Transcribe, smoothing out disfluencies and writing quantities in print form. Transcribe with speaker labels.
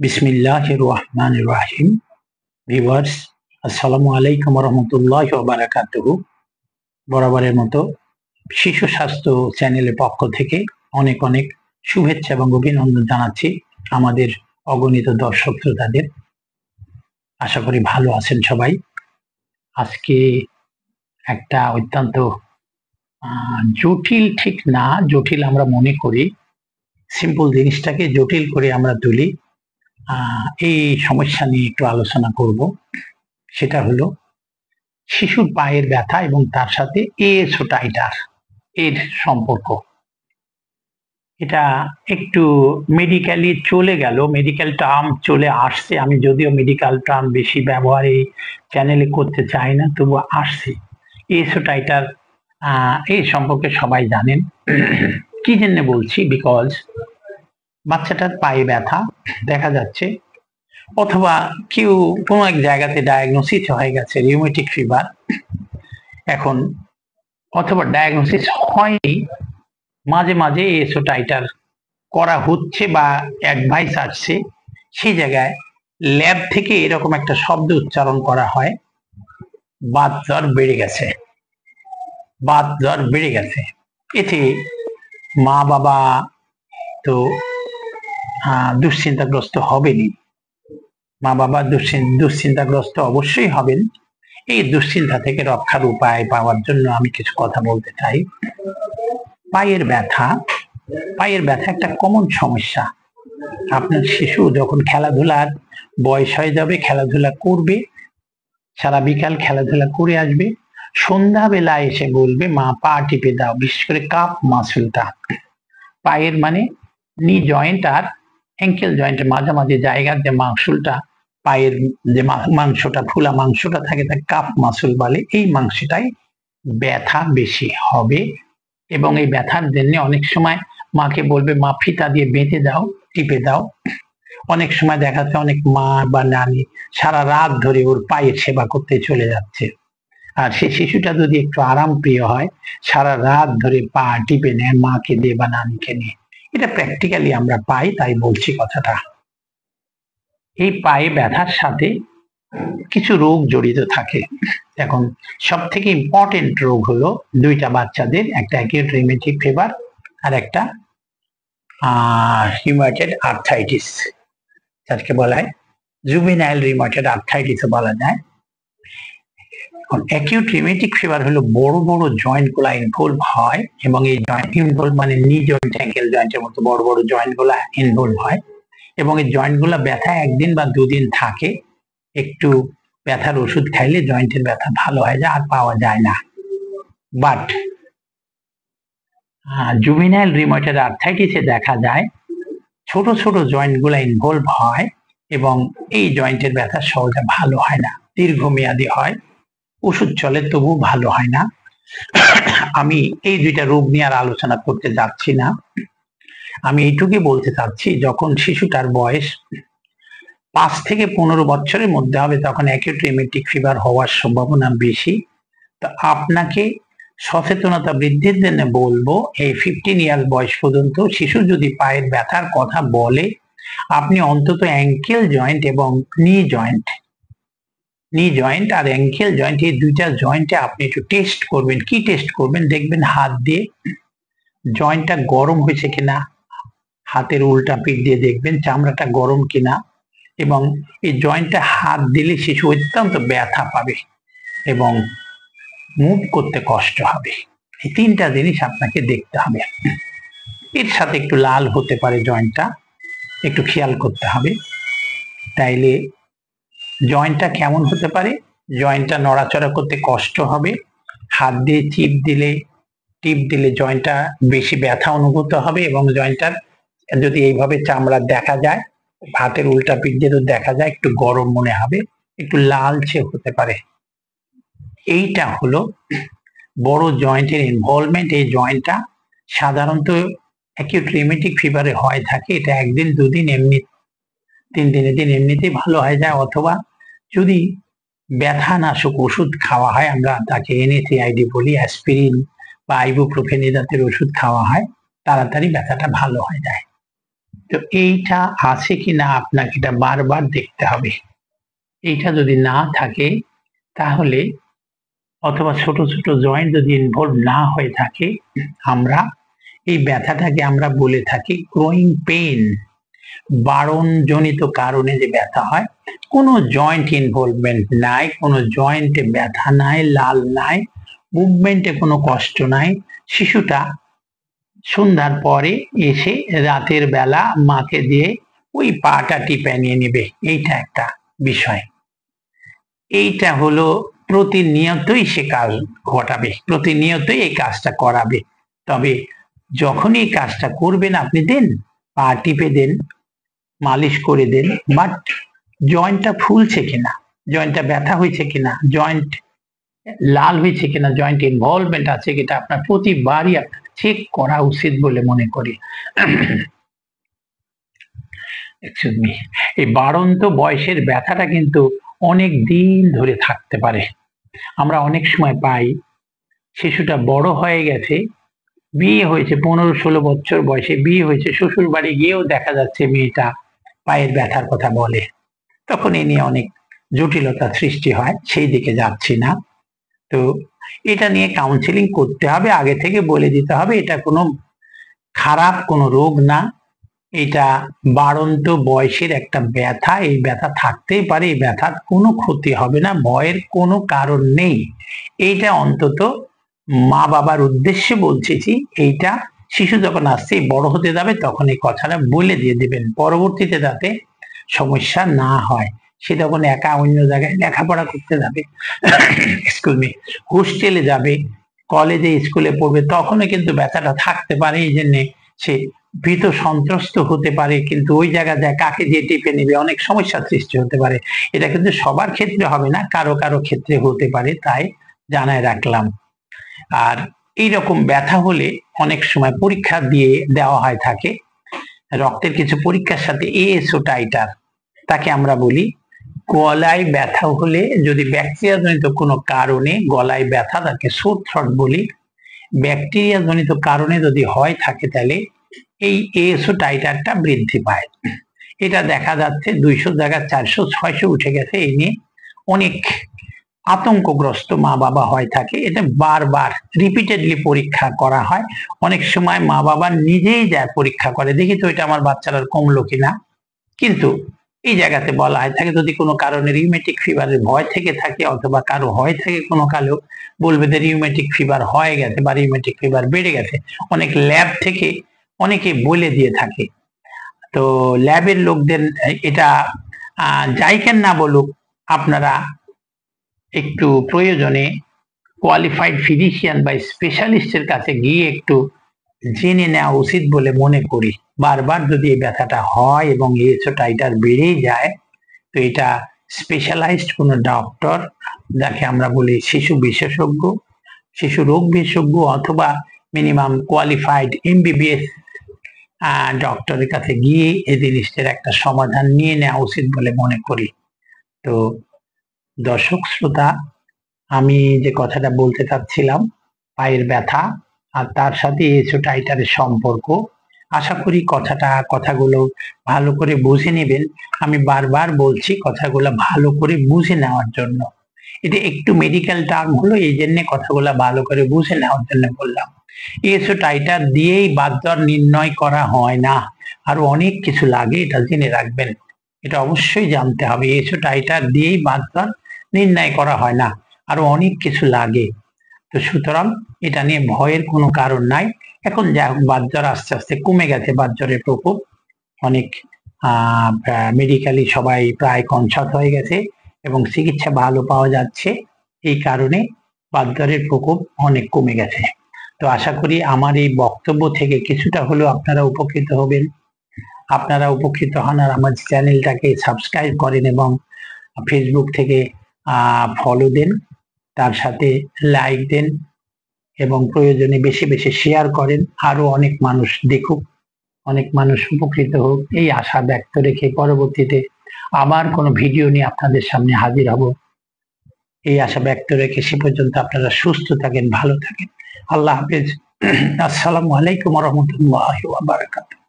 Speaker 1: বিসমিল্লাহির রহমানির রহিম। ভিউয়ার্স, আসসালামু আলাইকুম রহমতুল্লাহি ওয়া বারাকাতুহু। বরাবরের মতো শিশু স্বাস্থ্য চ্যানেলের পক্ষ থেকে অনেক অনেক শুভেচ্ছা এবং অভিনন্দন জানাচ্ছি আমাদের অগণিত দর্শক শ্রোতাদের। আশা করি ভালো আছেন সবাই। আজকে একটা অত্যন্ত জটিল, ঠিক না জটিল আমরা মনে করি, সিম্পল জিনিসটাকে জটিল করে আমরা তুলি। এই সমস্যা নিয়ে একটু আলোচনা করব। সেটা হলো শিশুর পায়ের ব্যথা এবং তার সাথে এসোটাইটার এর সম্পর্ক। এটা একটু মেডিকেলি চলে গেল, মেডিকেল টার্ম চলে আসছে। আমি যদিও মেডিকেল টার্ম বেশি ব্যবহার এই চ্যানেলে করতে চাই না, তবু আসছে। এসোটাইটার এই সম্পর্কে সবাই জানেন। কি জন্য বলছি? বিকজ বাচ্চাটার পায়ে ব্যথা দেখা যাচ্ছে, অথবা কেউ কোনো এক জায়গাতে ডায়াগনোসিস হয়ে গেছে রিউমেটিক ফিভার, এখন অথবা ডায়াগনোসিস হয়নি, মাঝে মাঝে এসোটাইটার করা হচ্ছে বা অ্যাডভাইস আসছে, সেই জায়গায় ল্যাব থেকে এরকম একটা শব্দ উচ্চারণ করা হয়, বাত জ্বর বেড়ে গেছে, বাত জ্বর বেড়ে গেছে। এতে মা বাবা তো দুশ্চিন্তাগ্রস্ত হবেনই, মা বাবা দুশ্চিন্তাগ্রস্ত অবশ্যই হবেন। এই দুশ্চিন্তা থেকে রক্ষার উপায় পাওয়ার জন্য আমি কিছু কথা বলতে চাই। পায়ের ব্যথা একটা কমন সমস্যা। আপনার শিশু যখন খেলাধুলার বয়স হয়ে যাবে, খেলাধুলা করবে, সারা বিকাল খেলাধুলা করে আসবে, সন্ধ্যাবেলা এসে বলবে মা পা টিপে দাও। বিশেষ করে কাপ মাসুলটা, পায়ের মানে নি জয়েন্ট আর অ্যাঙ্কেল জয়েন্টের মাঝামাঝি জায়গার যে মাংসটা, পায়ের যে মাংসটা, ফুলা মাংসটা থাকে, তাকে কাপ মাসুল বলে। এই মাংসটাই ব্যথা বেশি হবে এবং এই ব্যথার জন্য অনেক সময় মাকে বলবে মা ফিতা দিয়ে বেঁধে দাও, টিপে দাও। অনেক সময় দেখা যাচ্ছে অনেক মা বা নানি সারা রাত ধরে ওর পায়ের সেবা করতে চলে যাচ্ছে, আর সেই শিশুটা যদি একটু আরাম প্রিয় হয়, সারা রাত ধরে পা টিপে নেয় মাকে দিয়ে বা নানিকে নিয়ে। এটা প্র্যাকটিক্যালি আমরা পাই, তাই বলছি কথাটা। এই পায়ে ব্যথার সাথে কিছু রোগ জড়িত থাকে। এখন সব থেকে ইম্পর্টেন্ট রোগ হলো দুইটা বাচ্চাদের, একটা অ্যাকিউট রিউমেটিক ফিভার আর একটা রিউমেটয়েড আর্থ্রাইটিস, যাকে বলা হয় জুভেনাইল রিউমেটয়েড আর্থ্রাইটিসও বলা যায়। অ্যাকিউট রিউমেটিক ফিভার হলো বড় বড় জয়েন্ট গুলা ইনভলভ হয়, এবং এই জয়েন্ট ইনভলভ মানে নি জয়েন্ট, অ্যাঙ্কেল জয়েন্টের মতো বড় বড় জয়েন্ট গুলা ইনভলভ হয়, এবং এই জয়েন্ট গুলা ব্যথা একদিন বা দুদিন থাকে। একটু ব্যথার ওষুধ খাইলে জয়েন্টের ব্যথা ভালো হয়ে যায়, আর পাওয়া যায় না। বাট জুভেনাইল রিউমেটয়েড আর্থ্রাইটিসে দেখা যায় ছোট ছোট জয়েন্ট গুলা ইনভলভ হয়, এবং এই জয়েন্টের ব্যথা সহজে ভালো হয় না, দীর্ঘমেয়াদী হয়, ওষুধ চলে তবু ভালো হয় না। আমি এই দুইটা রোগ নিয়ে আর আলোচনা করতে যাচ্ছি না। আমি এইটুকুই বলতে চাচ্ছি, যখন শিশুটার বয়স 5 থেকে 15 বছরের মধ্যে হবে, তখন অ্যাকিউট রিউমেটিক ফিভার হওয়ার সম্ভাবনা বেশি। তো আপনাকে সচেতনতা বৃদ্ধির জন্য বলবো, এই 15 ইয়ার বয়স পর্যন্ত শিশু যদি পায়ের ব্যথার কথা বলে, আপনি অন্তত অ্যাঙ্কেল জয়েন্ট এবং নি জয়েন্ট আর অ্যাঙ্কেল জয়েন্ট, এই দুইটা জয়েন্টে আপনি একটু টেস্ট করবেন। কি টেস্ট করবেন? দেখবেন হাত দিয়ে জয়েন্টটা গরম হয়েছে কিনা, হাতের উল্টা পিঠ দিয়ে দেখবেন চামড়াটা গরম কিনা, এবং এই জয়েন্টে হাত দিলে শিশু অত্যন্ত ব্যথা পাবে এবং মুভ করতে কষ্ট হবে। এই তিনটা জিনিস আপনাকে দেখতে হবে। এর সাথে একটু লাল হতে পারে জয়েন্টটা, একটু খেয়াল করতে হবে। তাইলে জয়েন্টটা কেমন হতে পারে? জয়েন্টটা নড়াচড়া করতে কষ্ট হবে, হাত দিয়ে টিপ দিলে জয়েন্টটা বেশি ব্যথা অনুভূত হবে, এবং জয়েন্টটার যদি এইভাবে চামড়া দেখা যায়, হাতের উল্টা পিঠ দিয়ে দেখা যায়, একটু গরম মনে হবে, একটু লালচে হতে পারে। এইটা হলো বড় জয়েন্টের ইনভলভমেন্ট। এই জয়েন্টটা সাধারণত অ্যাকিউট রিউমেটিক ফিভারে হয় থাকে। এটা একদিন দুদিন এমনি, 3 দিনের দিন এমনিতেই ভালো হয়ে যায়, অথবা যদি ব্যথা নাশক ওষুধ খাওয়া হয়, আমরা তাকে NSAID বলি, অ্যাসপিরিন বা আইবুপ্রোফেন জাতের ওষুধ খাওয়া হয়, তাড়াতাড়ি ব্যথাটা ভালো হয়ে যায়। তো এইটা আছে কিনা আপনাকে এটা বারবার দেখতে হবে। এইটা যদি না থাকে তাহলে, অথবা ছোট ছোট জয়েন্ট যদি ইনভলভ না হয়ে থাকে, আমরা এই ব্যথাটাকে আমরা বলে থাকি গ্রোয়িং পেইন। বাড়নজনিত কারণে যে ব্যথা হয়, কোনো জয়েন্ট ইনভলভমেন্ট নাই, কোনো জয়েন্টে ব্যথা নাই, লাল নাই, মুভমেন্টে কোনো কষ্ট নাই, শিশুটা সন্ধ্যার পরে এসে রাতের বেলা মাকে দিয়ে ওই পাটা টিপে নিয়ে নেবে, এইটা একটা বিষয়। এইটা হলো প্রতিনিয়তই সে কাজ ঘটাবে, প্রতিনিয়তই এই কাজটা করাবে। তবে যখন এই কাজটা করবেন আপনি দেন, পা টিপে দেন, মালিশ করে দেন, বাট জয়েন্টটা ফুলছে কিনা, জয়েন্টটা ব্যথা হয়েছে কিনা, জয়েন্ট লাল হয়েছে কিনা, জয়েন্ট ইনভলভমেন্ট আছে কিনা, আপনার প্রতিবারই আপনার চেক করা উচিত বলে মনে করি। Excuse me. এই বাড়ন্ত বয়সের ব্যথাটা কিন্তু অনেক দিন ধরে থাকতে পারে। আমরা অনেক সময় পাই শিশুটা বড় হয়ে গেছে, বিয়ে হয়েছে 15-16 বছর বয়সে বিয়ে হয়েছে, শ্বশুর বাড়ি গিয়েও দেখা যাচ্ছে মেয়েটা পায়ের ব্যথার কথা বলে। তখন এ নিয়ে অনেক জটিলতা সৃষ্টি হয়, সেই দিকে যাচ্ছি না। তো এটা নিয়ে কাউন্সিলিং করতে হবে, আগে থেকে বলে দিতে হবে এটা কোনো খারাপ কোনো রোগ না, এটা বাড়ন্ত বয়সের একটা ব্যথা, এই ব্যথা থাকতেই পারে, এই ব্যথার কোনো ক্ষতি হবে না, ভয়ের কোনো কারণ নেই। এইটা অন্তত মা বাবার উদ্দেশ্যে বলছি, এইটা শিশু যখন আসছে বড় হতে যাবে তখন এই কথাটা বলে দিয়ে দিবেন, পরবর্তীতে যাতে সমস্যা না হয়। সে তখন একা অন্য জায়গায় লেখাপড়া করতে যাবে, এক্সকিউজ মি, হোস্টেলে যাবে, কলেজে স্কুলে পড়বে, তখনও কিন্তু ব্যথাটা থাকতে পারে। এই জন্য সে ভীত সন্ত্রস্ত হতে পারে, কিন্তু ওই জায়গা যায় কাকে দিয়ে টিপে নেবে, অনেক সমস্যার সৃষ্টি হতে পারে। এটা কিন্তু সবার ক্ষেত্রে হবে না, কারো কারো ক্ষেত্রে হতে পারে, তাই জানায় রাখলাম। আর এইরকম ব্যথা হলে অনেক সময় পরীক্ষা দিয়ে দেওয়া হয় থাকে, রক্তের কিছু পরীক্ষার সাথে এএসও টাইটার, তাকে আমরা বলি। গলায় ব্যথা হলে যদি ব্যাকটেরিয়া জনিত কোনো কারণে গলায় ব্যথা, তাকে সোর থ্রট বলি, ব্যাকটেরিয়া জনিত কারণে যদি হয় থাকে তাহলে এই এএসও টাইটারটা বৃদ্ধি পায়। এটা দেখা যাচ্ছে 200 জায়গায় 400-600 উঠে গেছে, এই নিয়ে অনেক আতঙ্কগ্রস্ত মা বাবা হয় থাকে। এটা বারবার রিপিটেডলি পরীক্ষা করা হয়, অনেক সময় মা বাবা নিজেই যায় পরীক্ষা করে, দেখি তো এটা আমার বাচ্চাটার কমলো কিনা। কিন্তু এই জায়গাতে বলা হয় থাকে যদি কোনো কারণে রিউমেটিক ফিভারের ভয় থেকে থাকে, অথবা কারো হয় থাকে কোনো কালো, বলবে যে রিউমেটিক ফিভার হয়ে গেছে বা রিউমেটিক ফিভার বেড়ে গেছে। অনেক ল্যাব থেকে অনেকে বলে দিয়ে থাকে। তো ল্যাবের লোকদের এটা যাই কেন না বলুক, আপনারা একটু প্রয়োজনে কোয়ালিফাইড ফিজিশিয়ান বা স্পেশালিস্টের কাছে গিয়ে একটু জেনে নেওয়া উচিত বলে মনে করি। বারবার যদি এই ব্যথাটা হয় এবং এএসও টাইটার বেড়েই যায়, তো এটা স্পেশালাইজড কোনো ডক্টর, যাকে আমরা বলি শিশু বিশেষজ্ঞ, শিশু রোগ বিশেষজ্ঞ, অথবা মিনিমাম কোয়ালিফাইড এমবিবিএস ডক্টরের কাছে গিয়ে এই জিনিসটার একটা সমাধান নিয়ে নেওয়া উচিত বলে মনে করি। তো দর্শক শ্রোতা, আমি যে কথাটা বলতে চাচ্ছিলাম পায়ের ব্যথা আর তার সাথে এএসও টাইটারের সম্পর্ক, আশা করি কথাগুলো ভালো করে বুঝে নেবেন। আমি বারবার বলছি কথাগুলো ভালো করে বুঝে নেওয়ার জন্য, এটা একটু মেডিকেল টার্ম হলো, এই জন্য কথাগুলো ভালো করে বুঝে নেওয়ার জন্য বললাম। এএসও টাইটার দিয়েই বাত জ্বর নির্ণয় করা হয় না, আরো অনেক কিছু লাগে, এটা জেনে রাখবেন, এটা অবশ্যই জানতে হবে। এএসও টাইটার দিয়েই বাত জ্বর নির্ণয় করা হয় না, আরো অনেক কিছু লাগে। তো সুতরাং এটা নিয়ে ভয়ের কোনো কারণ নাই। এখন যা বাত জ্বর আস্তে আস্তে কমে গেছে, বাত জ্বরের প্রকোপ অনেক মেডিকেলি সবাই প্রায় কনসার্ট হয়ে গেছে এবং চিকিৎসা ভালো পাওয়া যাচ্ছে, এই কারণে বাত জ্বরের প্রকোপ অনেক কমে গেছে। তো আশা করি আমার এই বক্তব্য থেকে কিছুটা হলেও আপনারা উপকৃত হবেন। আপনারা উপকৃত হন আর আমার চ্যানেলটাকে সাবস্ক্রাইব করেন এবং ফেসবুক থেকে ফলো দেন, তার সাথে লাইক দেন এবং প্রয়োজনে বেশি বেশি শেয়ার করেন, আরো অনেক মানুষ দেখুক, অনেক মানুষ উপকৃত হোক, এই আশা ব্যক্ত রেখে পরবর্তীতে আবার কোনো ভিডিও নিয়ে আপনাদের সামনে হাজির হব, এই আশা ব্যক্ত রেখে সে পর্যন্ত আপনারা সুস্থ থাকেন, ভালো থাকেন। আল্লাহ হাফেজ। আসসালামু আলাইকুম ওয়া রাহমাতুল্লাহি ওয়া বারাকাতুহু।